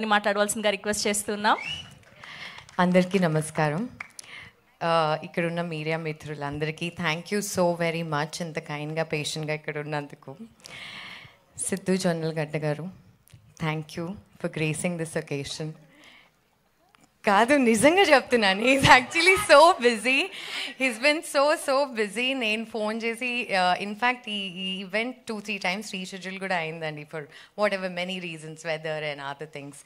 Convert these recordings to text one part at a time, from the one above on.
మాట్లాడవలసిందిగా రిక్వెస్ట్ చేస్తున్నాం. అందరికీ నమస్కారం. ఇక్కడున్న మీడియా మిత్రులందరికీ thank you so very much ఇంత కైండ్గా పేషెంట్గా ఇక్కడ ఉన్నందుకు. సిద్ధు జొన్నలగడ్డ గారు, thank you for gracing this occasion. కాదు, నిజంగా చెప్తున్నాను, he's actually so busy, he's been so busy. నేను ఫోన్ చేసి ఇన్ఫ్యాక్ట్ ఈ ఈవెంట్ 2-3 times రీషెడ్యూల్ కూడా అయిందండి for whatever many reasons, weather and other things.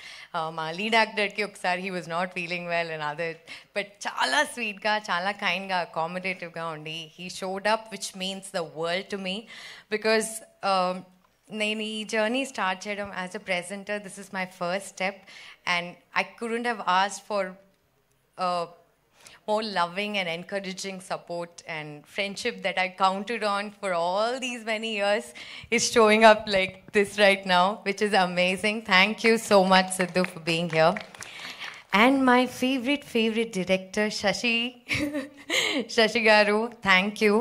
మా లీడ్ యాక్టర్కి ఒకసారి he was not feeling well and other, but చాలా స్వీట్గా, చాలా కైండ్గా, అకామిడేటివ్గా ఉండి he showed up, which means the world to me. Because నేను ఈ జర్నీ స్టార్ట్ చేయడం as a presenter, this is my first step and I couldn't have asked for more loving and encouraging support and friendship that I counted on for all these many years is showing up like this right now, which is amazing. Thank you so much, Siddhu, for being here. And my favorite director, Shashi garu, thank you.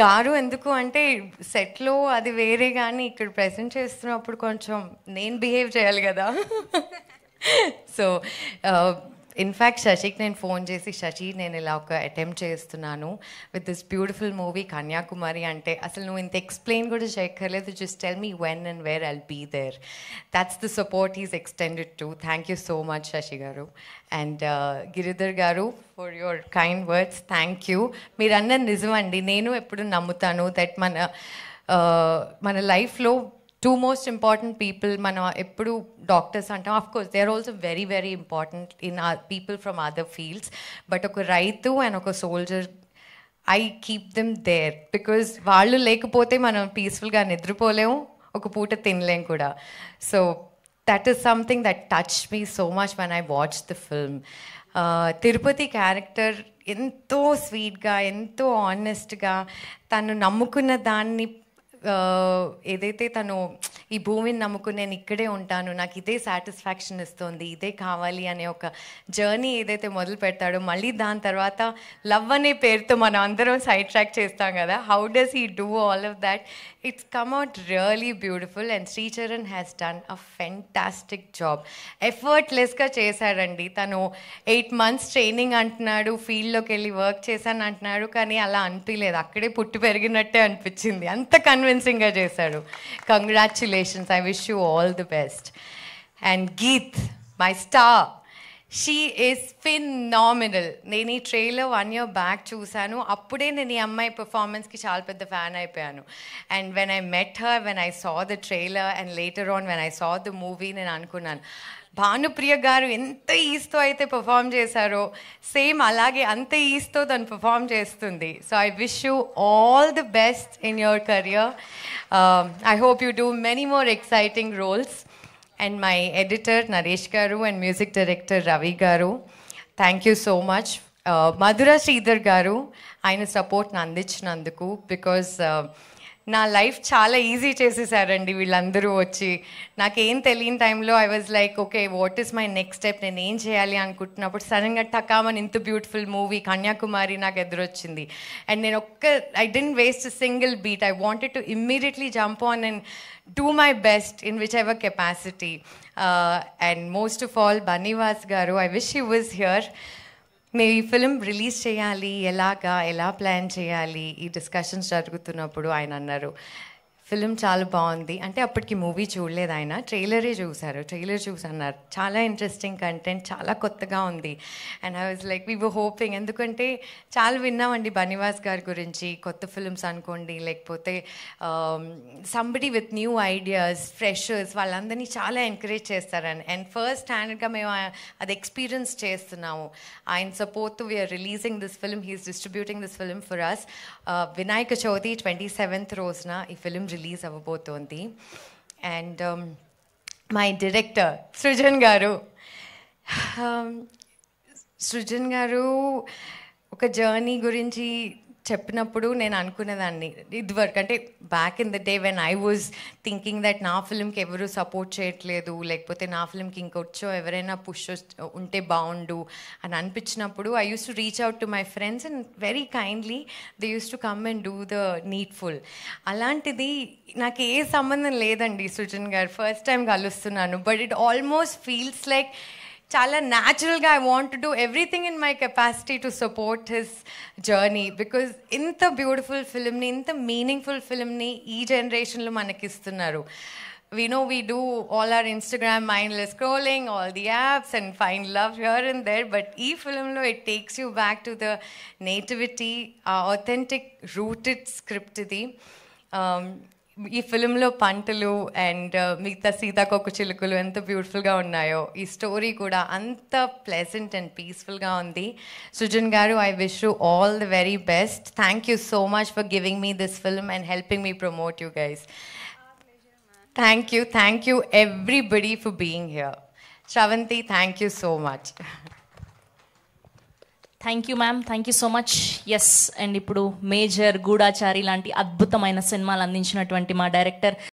గారు ఎందుకు అంటే సెట్లో అది వేరే, కానీ ఇక్కడ present చేస్తున్నప్పుడు కొంచెం నేను బిహేవ్ చేయాలి కదా. సో ఇన్ఫ్యాక్ట్ శశికి నేను ఫోన్ చేసి, శశి నేను ఇలా ఒక అటెంప్ట్ చేస్తున్నాను with this beautiful movie Kanyakumari అంటే, అసలు నువ్వు ఇంత ఎక్స్ప్లెయిన్ కూడా చేయక్కర్లేదు, just tell me when and where I'll be there. That's the support is extended to. Thank you so much Shashi గారు. అండ్ గిరిధర్ గారు, for your kind words, thank you. మీరు అన్నది నిజమండి, నేను ఎప్పుడు నమ్ముతాను దట్ మన లైఫ్లో టూ మోస్ట్ ఇంపార్టెంట్ పీపుల్, మనం ఎప్పుడు డాక్టర్స్ అంటాం, of course they are also very important in people from other fields, but ఒక రైతు అండ్ ఒక soldier, I keep them there. Because వాళ్ళు లేకపోతే మనం పీస్ఫుల్గా నిద్రపోలేము, ఒక పూట తినలేం కూడా. So that is something that touch me so much when I watch the film. Tirupati character ఎంతో స్వీట్గా, ఎంతో ఆనెస్ట్గా, తను నమ్ముకున్న దాన్ని, ఏదైతే తను ఈ భూమిని నమ్ముకుని నేను ఇక్కడే ఉంటాను, నాకు ఇదే సాటిస్ఫాక్షన్ ఇస్తుంది, ఇదే కావాలి అనే ఒక జర్నీ ఏదైతే మొదలు పెడతాడో, మళ్ళీ దాని తర్వాత లవ్ అనే పేరుతో మనం అందరం సైడ్ ట్రాక్ చేస్తాం కదా, how does he do all of that? It's come out really beautiful. And Sricharan has done a fantastic job. ఎఫర్ట్లెస్గా చేశాడండి. తను 8 months ట్రైనింగ్ అంటున్నాడు, ఫీల్డ్లోకి వెళ్ళి వర్క్ చేశాను అంటున్నాడు, కానీ అలా అనిపించలేదు, అక్కడే పుట్టి పెరిగినట్టే అనిపించింది, అంత కన్విన్సింగ్గా చేశాడు. Congratulations, I wish you all the best. And Geeth, my star, she is phenomenal. నేను ఈ ట్రైలర్ 1 year బ్యాక్ చూశాను, అప్పుడే నేను ఈ అమ్మాయి పర్ఫార్మెన్స్కి చాలా పెద్ద ఫ్యాన్ అయిపోయాను. And when I met her, when I saw the trailer and later on when I saw the movie, నేను అనుకున్నాను, భానుప్రియ గారు ఎంత ఈస్తో అయితే పర్ఫామ్ చేశారో, సేమ్ అలాగే అంత ఈస్తో తను పర్ఫామ్ చేస్తుంది. So I wish you all the best in your career. I hope you do many more exciting roles. And my editor Naresh గారు అండ్ మ్యూజిక్ డైరెక్టర్ రవి గారు, thank you so much. Madhura Sridhar గారు, ఆయన సపోర్ట్ని అందించినందుకు, బికాజ్ నా లైఫ్ చాలా easy చేసేసారండి వీళ్ళందరూ వచ్చి. నాకేం తెలియని టైంలో I was like, okay what is my next step, నేను ఏం చేయాలి అనుకుంటున్నప్పుడు సడన్గా టకామని ఇంత బ్యూటిఫుల్ మూవీ కన్యాకుమారి నాకు ఎదురొచ్చింది. అండ్ నేను I didn't waste a single beat, I wanted to immediately jump on and do my best in whichever capacity. And most of all, Banivas garu, I wish he was here. మేము ఈ film release చేయాలి, ఎలా plan చేయాలి, ఈ discussions జరుగుతున్నప్పుడు ఆయన అన్నారు, film చాలా బాగుంది అంటే, అప్పటికి మూవీ చూడలేదు ఆయన, ట్రైలరే చూశారు, ట్రైలర్ చూసి అన్నారు చాలా ఇంట్రెస్టింగ్ కంటెంట్, చాలా కొత్తగా ఉంది. And I was like, we were hoping, ఎందుకంటే చాలా విన్నామండి బనివాస్ గారి గురించి, కొత్త ఫిలిమ్స్ అనుకోండి, లేకపోతే somebody with new ideas, freshers, వాళ్ళందరినీ చాలా ఎంకరేజ్ చేస్తారని. అండ్ ఫస్ట్ హ్యాండ్గా మేము అది ఎక్స్పీరియన్స్ చేస్తున్నాము. ఆయన సపోర్ట్తో we're releasing this film, he's distributing this film for us. Vinayaka Chavithi 27th రోజున ఈ ఫిలిం రిలీజ్ అవ్వబోతోంది. అండ్ మై డైరెక్టర్ సృజన్ గారు, సృజన్ గారు ఒక జర్నీ గురించి చెప్పినప్పుడు నేను అనుకునేదాన్ని ఇదివరకు, అంటే back in the day when I was thinking that నా ఫిల్మ్కి ఎవరు సపోర్ట్ చేయట్లేదు, లేకపోతే నా ఫిల్మ్కి ఇంకొచ్చో ఎవరైనా పుష్ ఉంటే బాగుండు అని అనిపించినప్పుడు I use to reach out to my friends and very kindly they use to come and do the needful. అలాంటిది నాకు ఏ సంబంధం లేదండి సృజన్ గారు, ఫస్ట్ టైం కలుస్తున్నాను, but it almost feels like చాలా న్యాచురల్గా I want to do everything in my capacity to support his journey, because ఇంత బ్యూటిఫుల్ ఫిల్మ్ని, ఇంత మీనింగ్ఫుల్ ఫిల్మ్ని ఈ జనరేషన్లో మనకిస్తున్నారు. We know we do all our Instagram mindless scrolling, all the apps and find love here and there, but ee film lo it takes you back to the nativity, authentic rooted script idi. ఈ ఫిలింలో పంటలు and మిగతా సీతాకోక చిలుకలు ఎంత బ్యూటిఫుల్గా ఉన్నాయో, ఈ స్టోరీ కూడా అంత ప్లెజెంట్ అండ్ పీస్ఫుల్గా ఉంది. సృజన్ గారు, I wish you all the very best. Thank you so much for giving me this film and helping me promote you guys. Thank you everybody for being here. Shravanti, thank you so much. Thank you ma'am, thank you so much. Yes, and ఇప్పుడు మేజర్, గూఢాచారి లాంటి అద్భుతమైన సినిమాలు అందించినటువంటి మా director